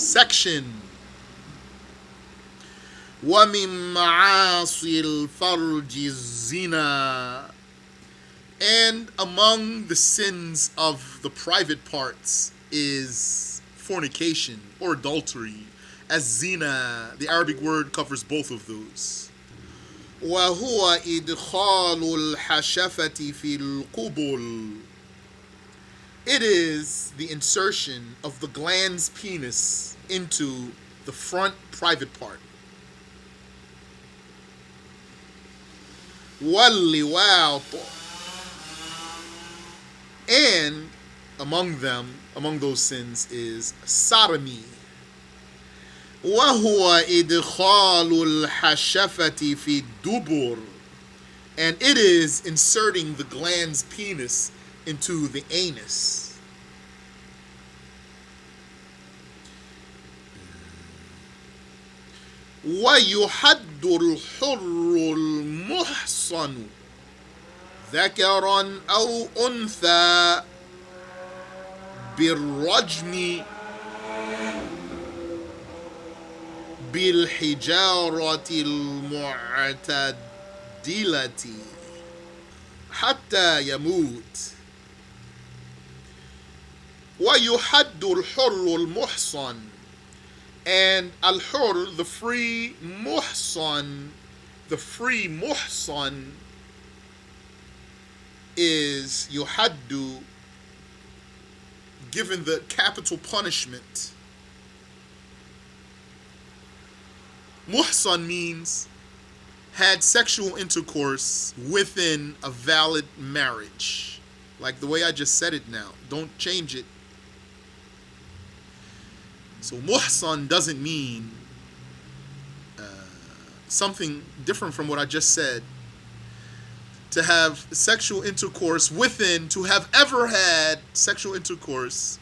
section. وَمِن مَعَاصِي الْفَرْجِ الزِّنَا. And among the sins of the private parts is fornication or adultery. As zina, the Arabic word covers both of those. وَهُوَ إِدْخَالُ الْحَشَفَةِ فِي الْقُبُلِ. It is the insertion of the glans penis into the front private part. وَاللِّوَاطُ. And among those sins is sodomy. وَهُوَ إِدْخَالُ الْحَشَفَةِ فِي الدُّبُرِ. And it is inserting the glans penis into the anus. وَيُحَدُّ الْحُرُّ الْمُحْصَنُ ذَكَرًا أَوْ أُنْثَى بِالرَّجْمِ بِالْحِجَارَةِ الْمُعْتَدِلَةِ حَتَّى يَمُوتَ. وَيُحَدُّ الْحُرُّ الْمُحْصَنُ. And al-hur, the free muhsan, is yuhaddu, given the capital punishment. Muhsan means had sexual intercourse within a valid marriage. Like the way I just said it now. Don't change it. So muhsan doesn't mean something different from what I just said. To have sexual intercourse within, to have ever had sexual intercourse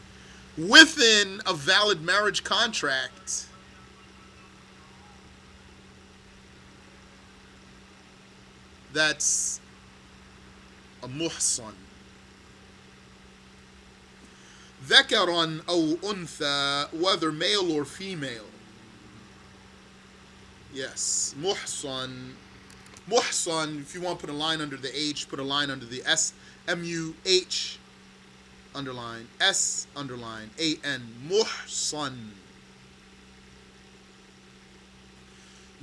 within a valid marriage contract. That's a muhsan. ذكرًا أو أنثى, whether male or female. Yes, muhsan. Muhsan, if you want to put a line under the H, put a line under the S, M-U-H, underline, S, underline, A-N, muhsan.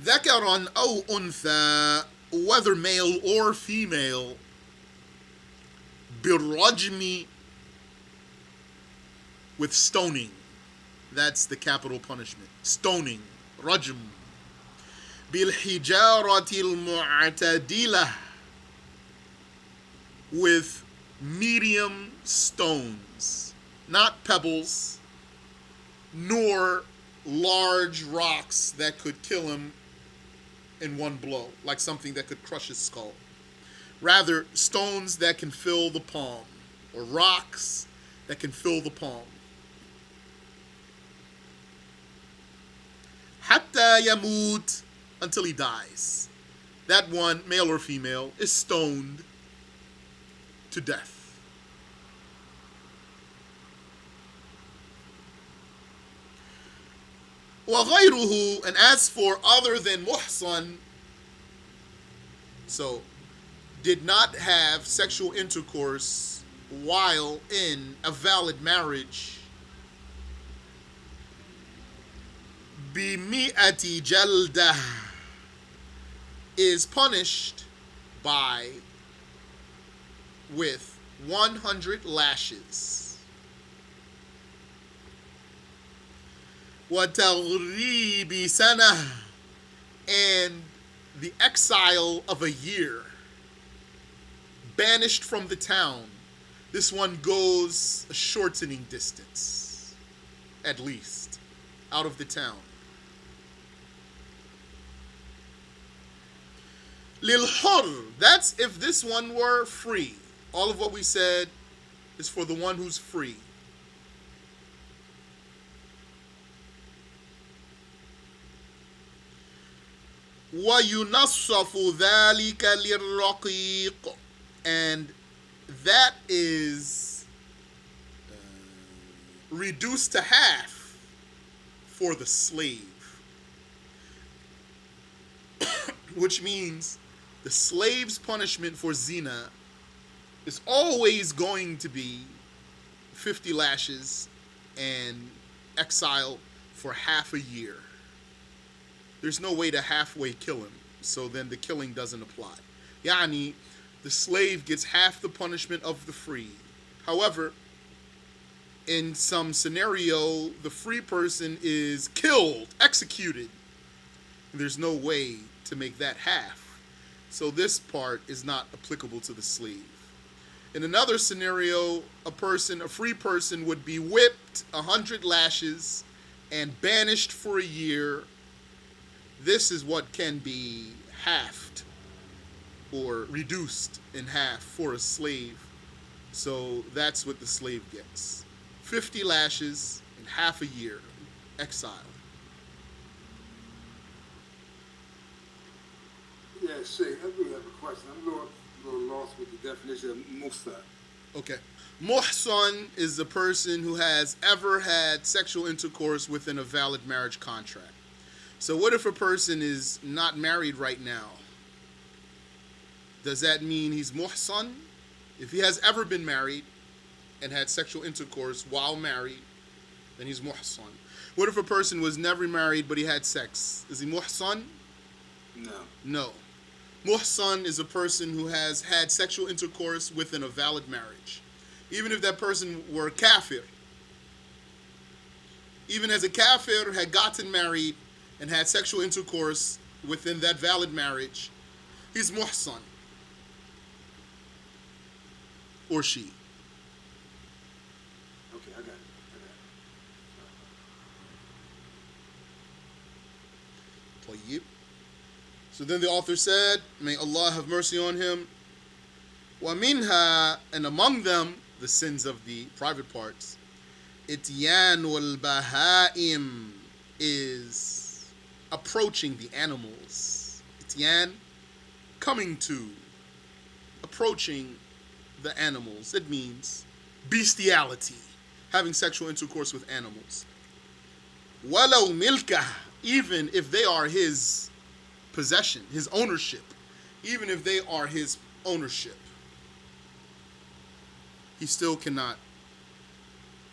ذكرًا أو أنثى, whether male or female. بالرجم, with stoning. That's the capital punishment. Stoning. Rajm. بالحجارة المعتدلة, with medium stones. Not pebbles, nor large rocks that could kill him in one blow, like something that could crush his skull. Rather, stones that can fill the palm, or rocks that can fill the palm. Hatta yamut, until he dies. That one, male or female, is stoned to death. وغيره, and as for other than muhsan, so did not have sexual intercourse while in a valid marriage, بِمِئَةِ جَلْدَةٍ, is punished with 100 lashes. وَتَغْرِيبِ سَنَةٍ, and the exile of a year. Banished from the town. This one goes a shortening distance, at least, out of the town. Lil hur, that's if this one were free. All of what we said is for the one who's free. وَيُنَصَّفُ ذَلِكَ لِلرَّقِيقِ, and that is reduced to half for the slave, which means the slave's punishment for zina is always going to be 50 lashes and exile for half a year. There's no way to halfway kill him, so then the killing doesn't apply. Yani, the slave gets half the punishment of the free. However, in some scenario, the free person is killed, executed. There's no way to make that half. So this part is not applicable to the slave. In another scenario, a free person would be whipped 100 lashes and banished for a year. This is what can be halved or reduced in half for a slave. So that's what the slave gets. 50 lashes and half a year exile. Yeah, Sheikh, I do have a question. I'm a little lost with the definition of muhsan. Okay. Muhsan is a person who has ever had sexual intercourse within a valid marriage contract. So what if a person is not married right now? Does that mean he's muhsan? If he has ever been married and had sexual intercourse while married, then he's muhsan. What if a person was never married but he had sex? Is he muhsan? No. No. Muhsan is a person who has had sexual intercourse within a valid marriage. Even if that person were kafir. Even as a kafir had gotten married and had sexual intercourse within that valid marriage, he's muhsan. Or she. Okay, I got it. Tayyib. So then the author said, may Allah have mercy on him, وَمِنْهَا, and among them, the sins of the private parts, إِتْيَانُ الْبَهَائِمِ is approaching the animals. Ityan, coming to, approaching the animals. It means bestiality, having sexual intercourse with animals. وَلَوْ مِلْكَهُ, even if they are his possession, his ownership, even if they are his ownership, he still cannot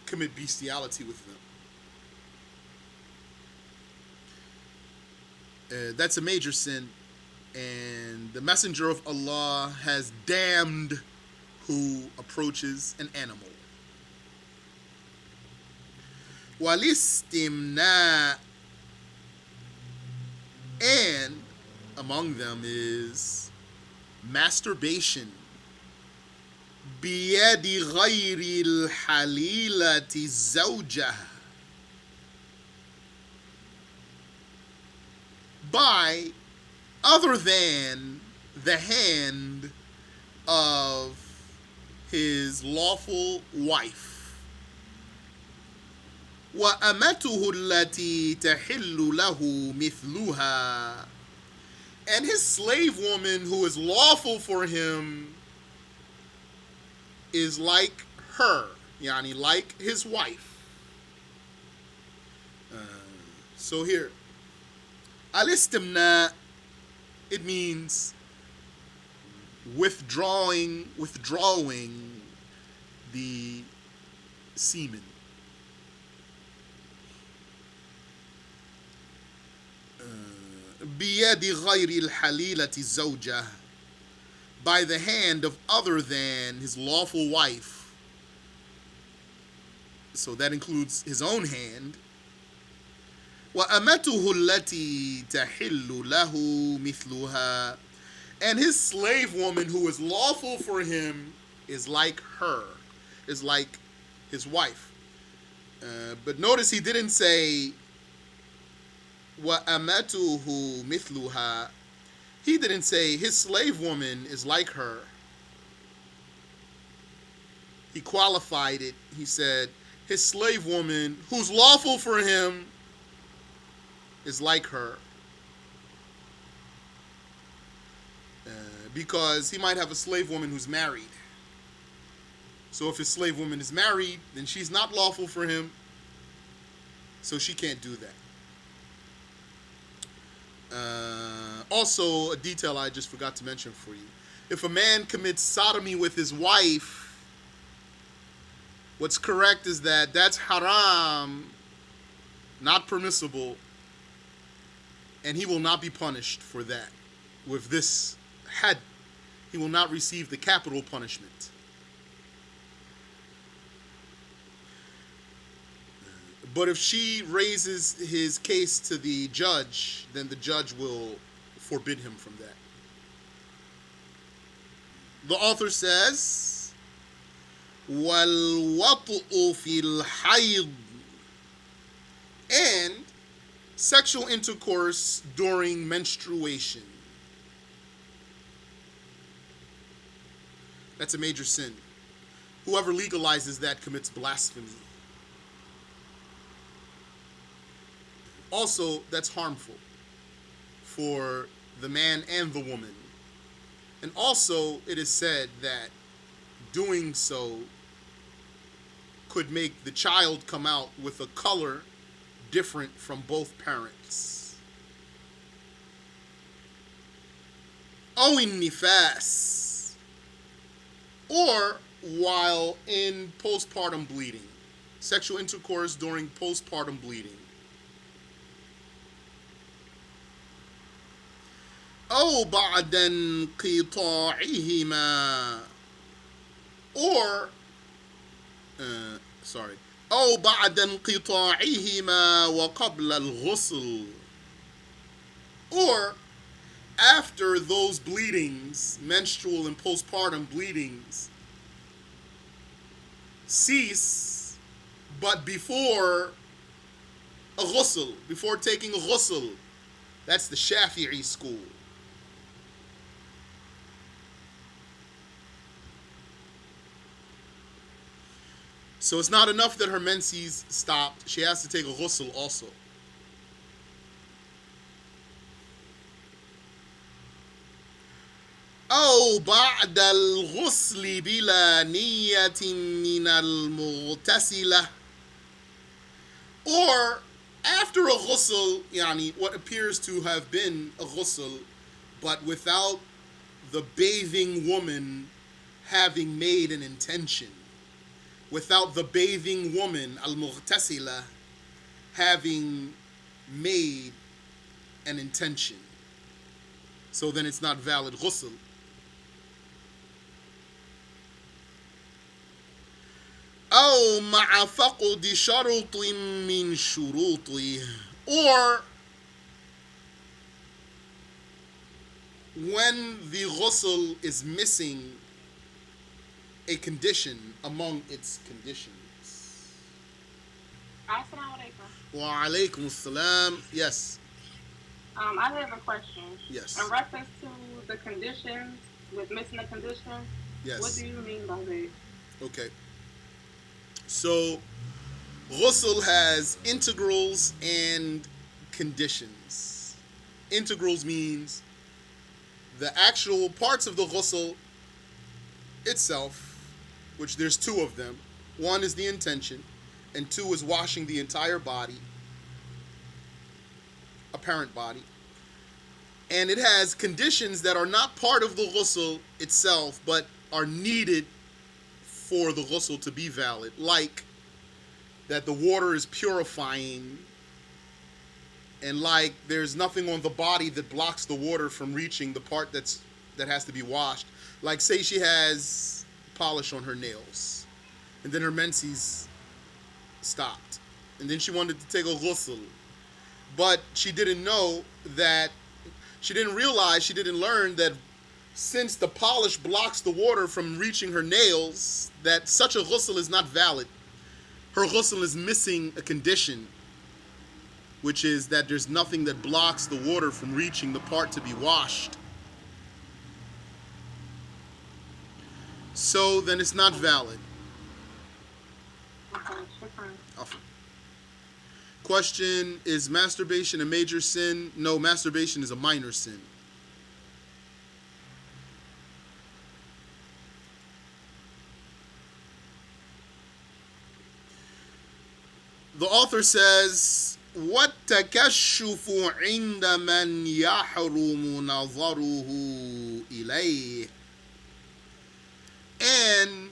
commit bestiality with them. That's a major sin, and the Messenger of Allah has damned who approaches an animal. Walistimna, and among them is masturbation. Biyadi ghayri al-halilati zawjah, by other than the hand of his lawful wife. وَأَمَتُهُ الَّتِي تَحِلُّ لَهُ مِثْلُهَا, and his slave woman who is lawful for him is like her, yani like his wife. So here, al-istimna, it means withdrawing the semen. بيد غير الحليلة الزوجة, by the hand of other than his lawful wife. So that includes his own hand. وأمته التي تحل له مثلها, and his slave woman who is lawful for him is like her, is like his wife. But notice he didn't say وَأَمَتُهُ مِثْلُهَا. He didn't say his slave woman is like her. He qualified it. He said his slave woman who's lawful for him is like her. Because he might have a slave woman who's married. So if his slave woman is married, then she's not lawful for him. So she can't do that. Also, a detail I just forgot to mention for you. If a man commits sodomy with his wife, what's correct is that that's haram, not permissible, and he will not be punished for that. With this had, he will not receive the capital punishment. But if she raises his case to the judge, then the judge will forbid him from that. The author says, وَالْوَطْءُ فِي الْحَيْضِ, and sexual intercourse during menstruation. That's a major sin. Whoever legalizes that commits blasphemy. Also, that's harmful for the man and the woman. And also, it is said that doing so could make the child come out with a color different from both parents. Owing nifas, or while in postpartum bleeding, sexual intercourse during postpartum bleeding. أو بعد انقطاعهما, or أو بعد انقطاعهما وقبل الغسل, or after those bleedings, menstrual and postpartum bleedings, cease, but before a ghusl, before taking a ghusl. That's the Shafi'i school. So it's not enough that her menses stopped. She has to take a ghusl also. أو بعد الغسل بلا نية من المغتسلة, or after a ghusl, yani what appears to have been a ghusl, but without the bathing woman having made an intention. Without the bathing woman, al-mughtasila, having made an intention. So then it's not valid ghusl. أو مع فقد شرط من شروطه, or when the ghusl is missing a condition among its conditions. Assalamu alaikum. Wa alaikum assalam. Yes. I have a question. Yes. In reference to the conditions, with missing a condition, Yes. what do you mean by that? Okay. So, ghusl has integrals and conditions. Integrals means the actual parts of the ghusl itself, which there's two of them. One is the intention, and two is washing the entire body, apparent body. And it has conditions that are not part of the ghusl itself, but are needed for the ghusl to be valid, like that the water is purifying, and like there's nothing on the body that blocks the water from reaching the part that has to be washed. Like, say she has polish on her nails, and then her menses stopped, and then she wanted to take a ghusl, but she didn't know that, she didn't realize, she didn't learn that since the polish blocks the water from reaching her nails, that such a ghusl is not valid. Her ghusl is missing a condition, which is that there's nothing that blocks the water from reaching the part to be washed. So then it's not valid. Okay. Question, is masturbation a major sin? No, masturbation is a minor sin. The The author says, وَالتَّكَشُّفُ عِنْدَ مَنْ يَحْرُمُ نَظَرُهُ إِلَيْهِ. And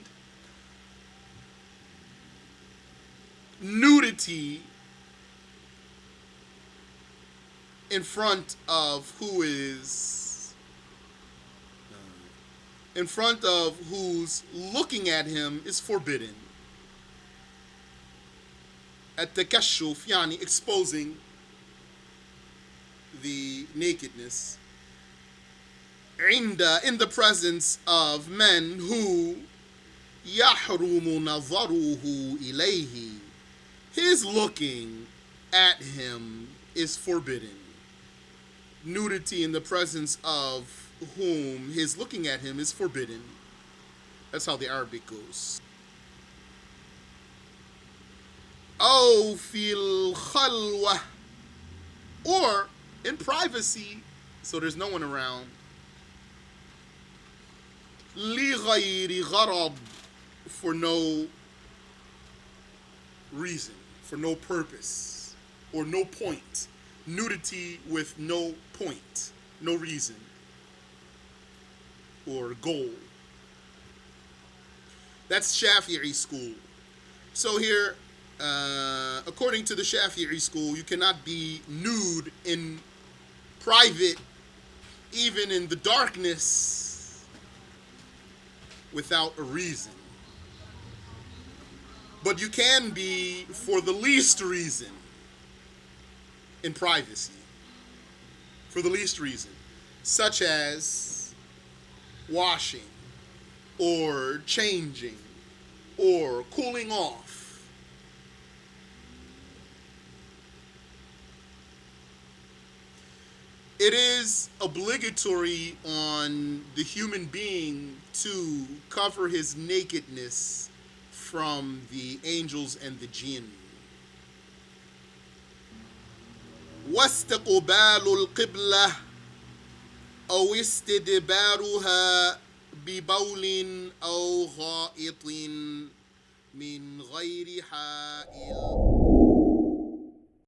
nudity in front of who's looking at him is forbidden. At-takashuf, yani exposing the nakedness. Inda, in the presence of men who yahrumu nazaruhu ilayhi, his looking at him is forbidden. Nudity in the presence of whom his looking at him is forbidden. That's how the Arabic goes. أو في الخلوة, or in privacy, so there's no one around. لغير غرض, for no reason, for no purpose, or no point. Nudity with no point, no reason, or goal. That's Shafi'i school. So here, according to the Shafi'i school, you cannot be nude in private, even in the darkness, without a reason. But you can be for the least reason in privacy. For the least reason. Such as washing, or changing, or cooling off. It is obligatory on the human being to cover his nakedness from the angels and the jinn. واستقبال القبلة أو استدبارها ببول أو غائط من غير حائل.